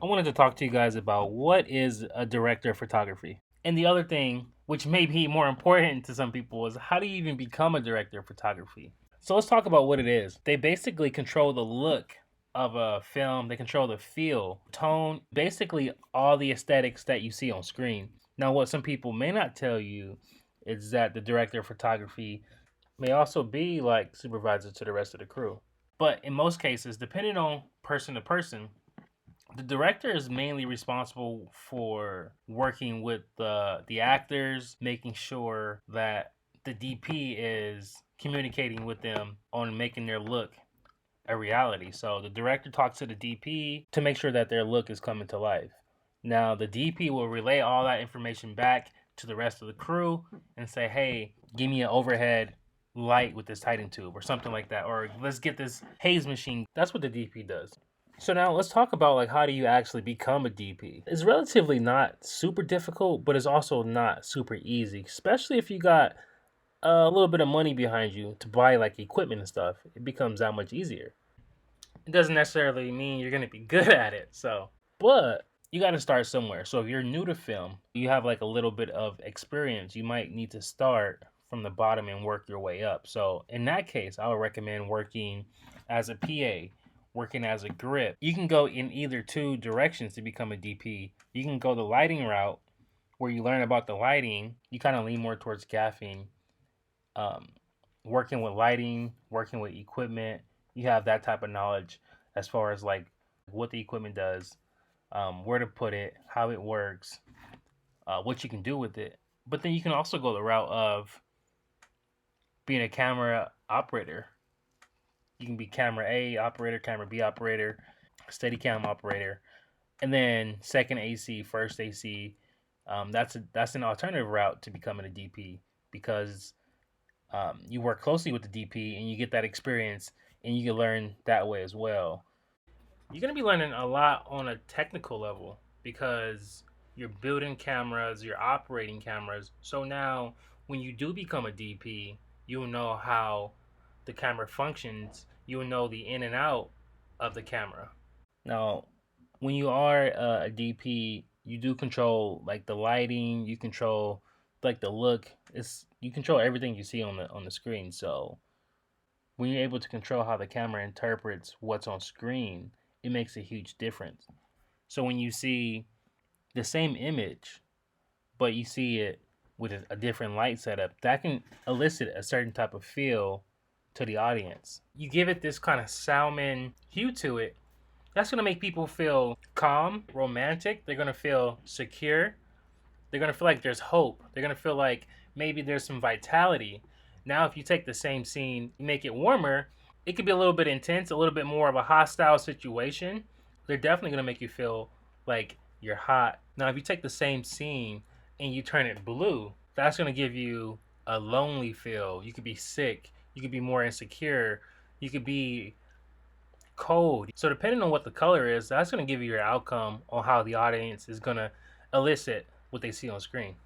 I wanted to talk to you guys about what is a director of photography. And the other thing, which may be more important to some people, is how do you even become a director of photography? So let's talk about what it is. They basically control the look of a film, they control the feel, tone, basically all the aesthetics that you see on screen. Now, what some people may not tell you is that the director of photography may also be like supervisor to the rest of the crew. But in most cases, depending on person to person, the director is mainly responsible for working with the actors, making sure that the DP is communicating with them on making their look a reality. So the director talks to the DP to make sure that their look is coming to life. Now the DP will relay all that information back to the rest of the crew and say, "Hey, give me an overhead light with this Titan tube or something like that, or let's get this haze machine." That's what the DP does. So now let's talk about like how do you actually become a DP? It's relatively not super difficult, but it's also not super easy, especially if you got a little bit of money behind you to buy like equipment and stuff. It becomes that much easier. It doesn't necessarily mean you're going to be good at it. But you got to start somewhere. So if you're new to film, you have like a little bit of experience, you might need to start from the bottom and work your way up. So in that case, I would recommend working as a PA, working as a grip. You can go in either two directions to become a DP. You can go the lighting route where you learn about the lighting. You kind of lean more towards gaffing, um, working with lighting, working with equipment. You have that type of knowledge as far as like what the equipment does, where to put it, how it works, what you can do with it. But then you can also go the route of being a camera operator. You can be camera A operator, camera B operator, steady cam operator, and then second AC, first AC. That's an alternative route to becoming a DP because you work closely with the DP and you get that experience and you can learn that way as well. You're going to be learning a lot on a technical level because you're building cameras, you're operating cameras. So now when you do become a DP, you'll know how the camera functions, you'll know the in and out of the camera. Now, when you are a DP, you do control like the lighting, you control like the look. It's you control everything you see on the screen. So when you're able to control how the camera interprets what's on screen, it makes a huge difference. So when you see the same image, but you see it with a different light setup, that can elicit a certain type of feel to the audience. You give it this kind of salmon hue to it, that's going to make people feel calm, romantic. They're going to feel secure. They're going to feel like there's hope. They're going to feel like maybe there's some vitality. Now, if you take the same scene, you make it warmer, it could be a little bit intense, a little bit more of a hostile situation. They're definitely going to make you feel like you're hot. Now, if you take the same scene and you turn it blue, that's going to give you a lonely feel. You could be sick. You could be more insecure. You could be cold. So depending on what the color is, that's going to give you your outcome on how the audience is going to elicit what they see on screen.